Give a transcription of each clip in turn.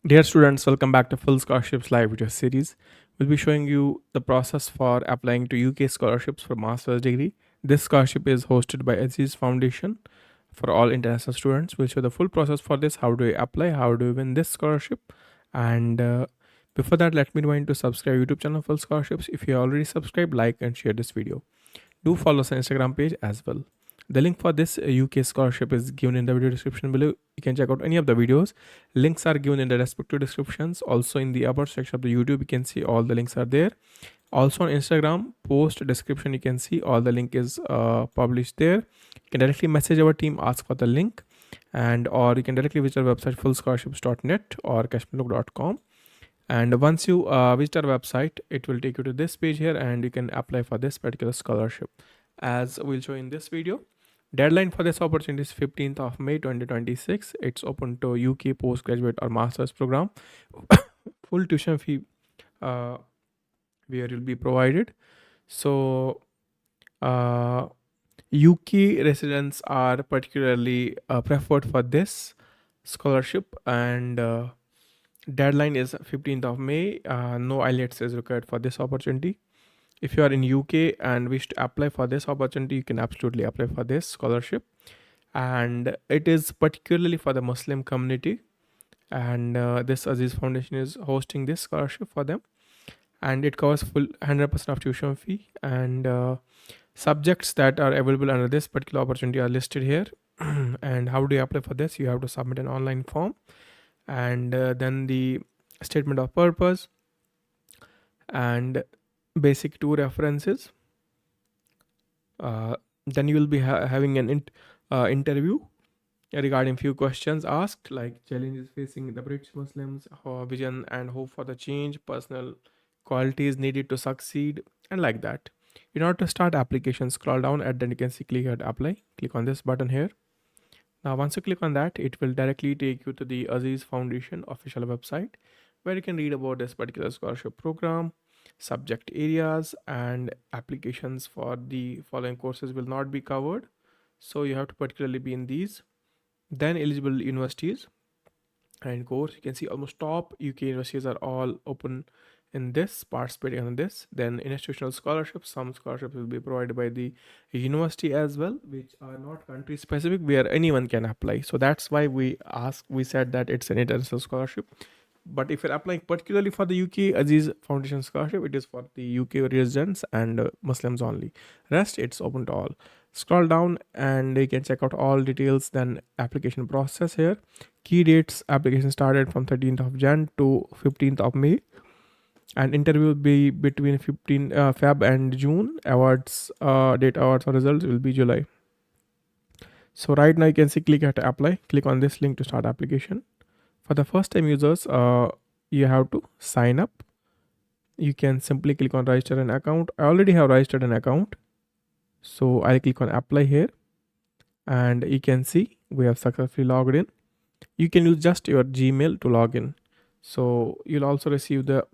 Dear students, welcome back to Full Scholarships Live Video Series. We'll be showing you the process for applying to UK scholarships for master's degree. This scholarship is hosted by Aziz Foundation for all international students. We'll show the full process for this. How do you apply? How do you win this scholarship? And before that, let me remind you to subscribe YouTube channel Full Scholarships. If you already subscribed, like and share this video. Do follow us on Instagram page as well. The link for this UK scholarship is given in the video description below. You can check out any of the videos. Links are given in the respective descriptions. Also in the about section of the YouTube, you can see all the links are there. Also on Instagram, post description, you can see all the link is published there. You can directly message our team, ask for the link, and or you can directly visit our website fullscholarships.net or cashmanlook.com. And once you visit our website, it will take you to this page here and you can apply for this particular scholarship. As we'll show in this video, deadline for this opportunity is 15th of May 2026. It's open to UK postgraduate or master's program. Full tuition fee where will be provided. So UK residents are particularly preferred for this scholarship, and deadline is 15th of May. No IELTS is required for this opportunity. If you are in UK and wish to apply for this opportunity, you can absolutely apply for this scholarship. And it is particularly for the Muslim community. And this Aziz Foundation is hosting this scholarship for them. And it covers full 100% of tuition fee. And subjects that are available under this particular opportunity are listed here. And how do you apply for this? You have to submit an online form, and then the statement of purpose and basic two references. Then you will be having an interview regarding few questions asked, like challenges facing the British Muslims, vision and hope for the change, personal qualities needed to succeed, and like that. In order to start application, scroll down and then you can see click here to apply. Click on this button here. Now, once you click on that, it will directly take you to the Aziz Foundation official website, where you can read about this particular scholarship program, subject areas, and applications for the following courses will not be covered. So you have to particularly be in these. Then eligible universities and course. You can see almost top UK universities are all open in this, participating in this. Then institutional scholarships, some scholarships will be provided by the university as well, which are not country specific, where anyone can apply. So that's why we said that it's an international scholarship. But if you're applying particularly for the UK Aziz Foundation Scholarship, it is for the UK residents and Muslims only. Rest, it's open to all. Scroll down and you can check out all details. Then application process here. Key dates: application started from 13th of Jan to 15th of May, and interview will be between 15 Feb and June. Awards date, awards or results will be July. So right now you can see click here to apply. Click on this link to start application. For the first time users, you have to sign up. You can simply click on register an account. I already have registered an account, so I'll click on apply here, and you can see we have successfully logged in. You can use just your Gmail to log in. So you'll also receive the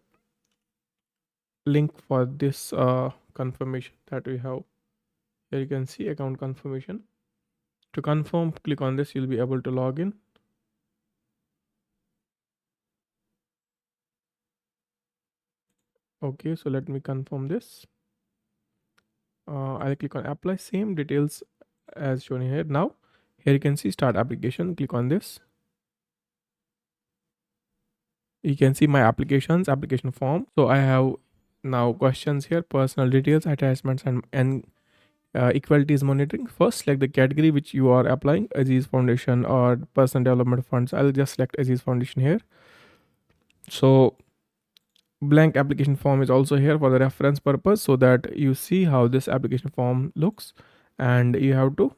link for this confirmation that we have. Here you can see account confirmation. To confirm, click on this, you'll be able to log in. Okay, so let me confirm this. I'll click on apply, same details as shown here. Now here you can see start application. Click on this. You can see my application form. So I have now questions here: personal details, attachments, and equalities monitoring. First, select the category which you are applying: Aziz Foundation or Personal Development Funds. I'll just select Aziz Foundation here. So blank application form is also here for the reference purpose, so that you see how this application form looks, and you have to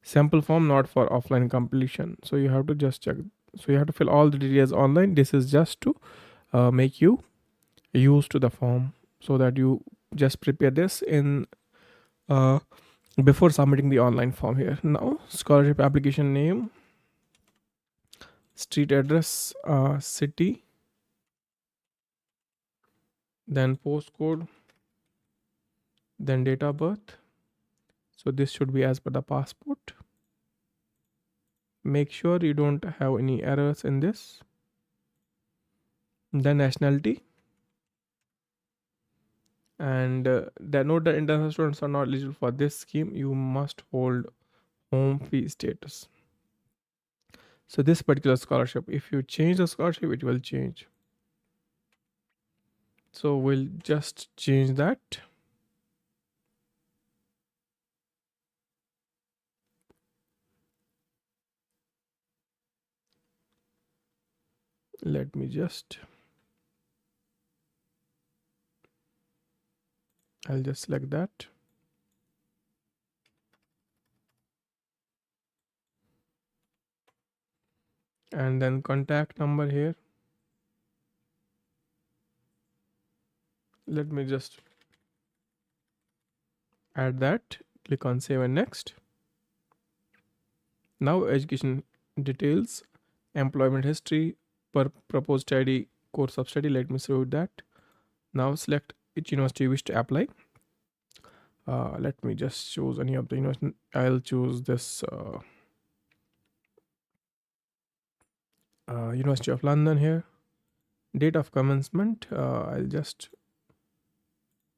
sample form, not for offline completion. So you have to just check. So you have to fill all the details online. This is just to make you used to the form, so that you just prepare this in before submitting the online form here. Now scholarship application name, street address, city, then postcode, then date of birth. So this should be as per the passport. Make sure you don't have any errors in this. Then nationality, and note that international students are not eligible for this scheme. You must hold home fee status. So this particular scholarship, if you change the scholarship, it will change. So we'll just change that. Let me just, I'll just select that. And then contact number here. Let me just add that. Click on save and next. Now education details, employment history, per proposed study, course of study. Let me show you that. Now select which university you wish to apply. Let me just choose any of the university. I'll choose this University of London here. Date of commencement, I'll just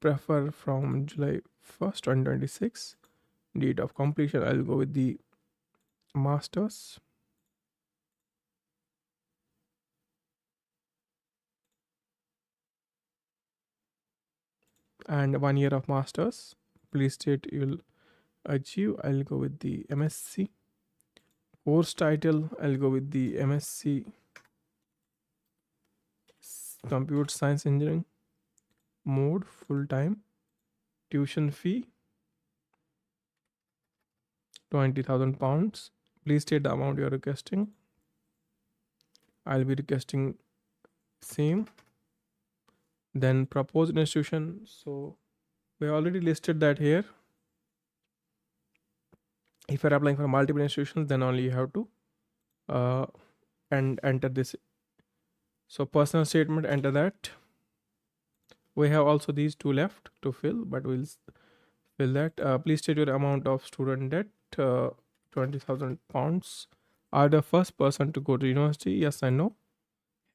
prefer from July 1st, 2026. Date of completion, I'll go with the masters. And 1 year of masters. Please state you'll achieve. I'll go with the MSc. Course title, I'll go with the MSc Computer Science Engineering. Mode full time. Tuition fee £20,000. Please state the amount you're requesting. I'll be requesting same. Then proposed institution. So we already listed that here. If you're applying for multiple institutions, then only you have to and enter this. So personal statement, enter that. We have also these two left to fill, but we'll fill that. Please state your amount of student debt, £20,000. Are the first person to go to university? Yes and no.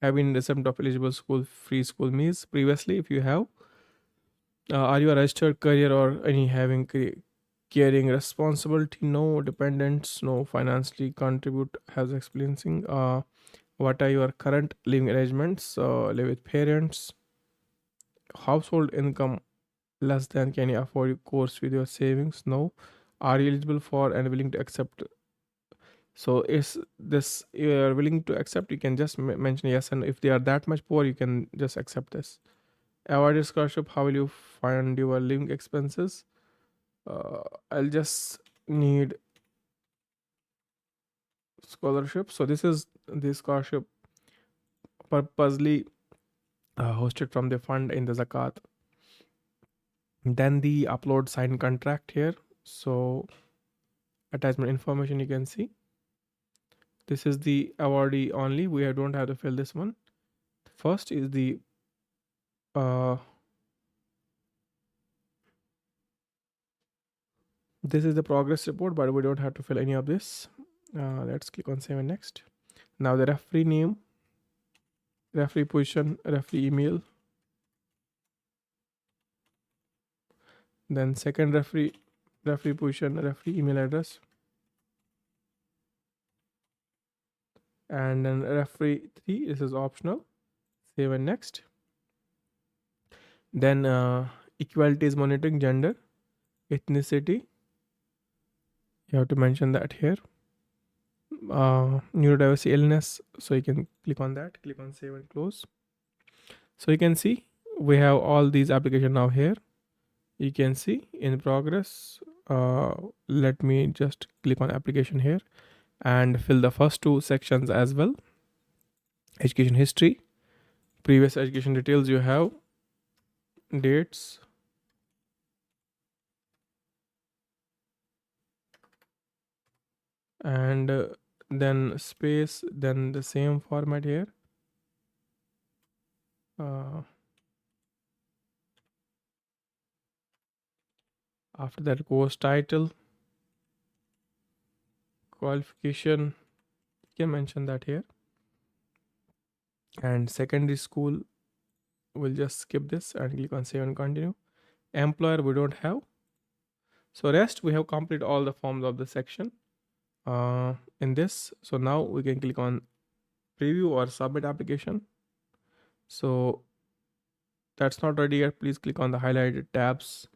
Have been recipient of eligible school free school meals previously? If you have, are you a registered career or any having caring responsibility? No. Dependents? No. Financially contribute has experiencing. What are your current living arrangements? Live with parents. Household income less than, can you afford your course with your savings? No. Are you eligible for and willing to accept? So is this you are willing to accept, you can just mention yes, and if they are that much poor, you can just accept this. Awarded scholarship, how will you fund your living expenses? I'll just need scholarship. So this is the scholarship purposely hosted from the fund in the zakat. Then the upload signed contract here. So attachment information, you can see this is the awardee only. We don't have to fill this one. First is the this is the progress report, but we don't have to fill any of this. Let's click on save and next. Now the referee name, referee position, referee email. Then second referee position, referee email address. And then referee 3, this is optional. Save and next. Then equality is monitoring, gender, ethnicity. You have to mention that here. Neurodiversity, illness. So you can click on that, click on save and close. So you can see we have all these applications now here. You can see in progress. Let me just click on application here and fill the first two sections as well. Education history, previous education details, you have dates, and then space, then the same format here. After that, course title, qualification, you can mention that here. And secondary school, we'll just skip this and click on save and continue. Employer, we don't have. So rest, we have completed all the forms of the section in this. So now we can click on preview or submit application. So that's not ready yet. Please click on the highlighted tabs.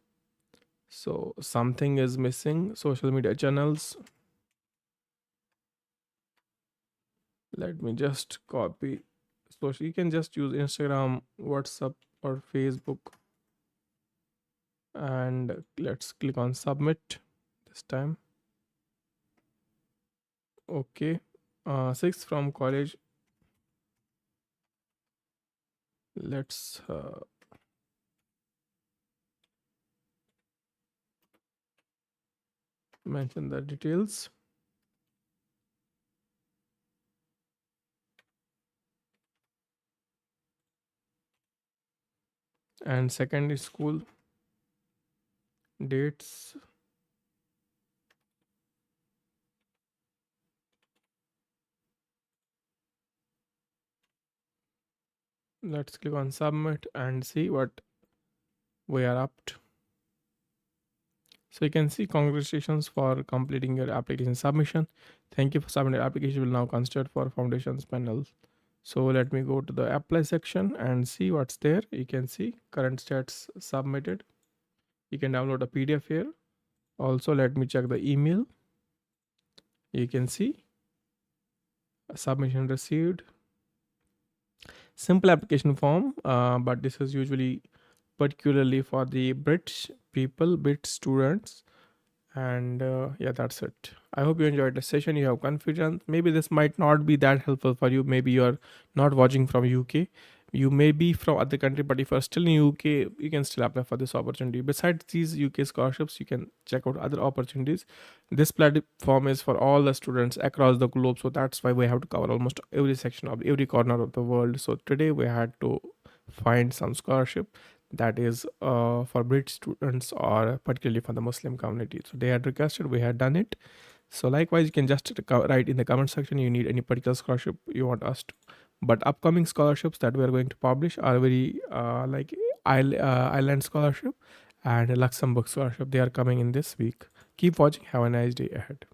So something is missing. Social media channels. Let me just copy. So you can just use Instagram, WhatsApp, or Facebook. And let's click on submit this time. Okay. Six from college. Let's mention the details. And secondary school dates. Let's click on submit and see what we are up to. So you can see congratulations for completing your application submission. Thank you for submitting your application. Will now considered for foundations panel. So let me go to the apply section and see what's there. You can see current stats submitted. You can download a PDF here. Also, let me check the email. You can see submission received. Simple application form, but this is usually particularly for the British people, Brit students. And yeah, that's it. I hope you enjoyed the session. You have confusion. Maybe this might not be that helpful for you. Maybe you're not watching from UK. You may be from other country, but if you're still in UK, you can still apply for this opportunity. Besides these UK scholarships, you can check out other opportunities. This platform is for all the students across the globe, so that's why we have to cover almost every section of every corner of the world. So today we had to find some scholarship that is for British students or particularly for the Muslim community. So they had requested, we had done it. So likewise, you can just write in the comment section you need any particular scholarship you want us to. But upcoming scholarships that we are going to publish are very like Ireland scholarship and Luxembourg scholarship. They are coming in this week. Keep watching. Have a nice day ahead.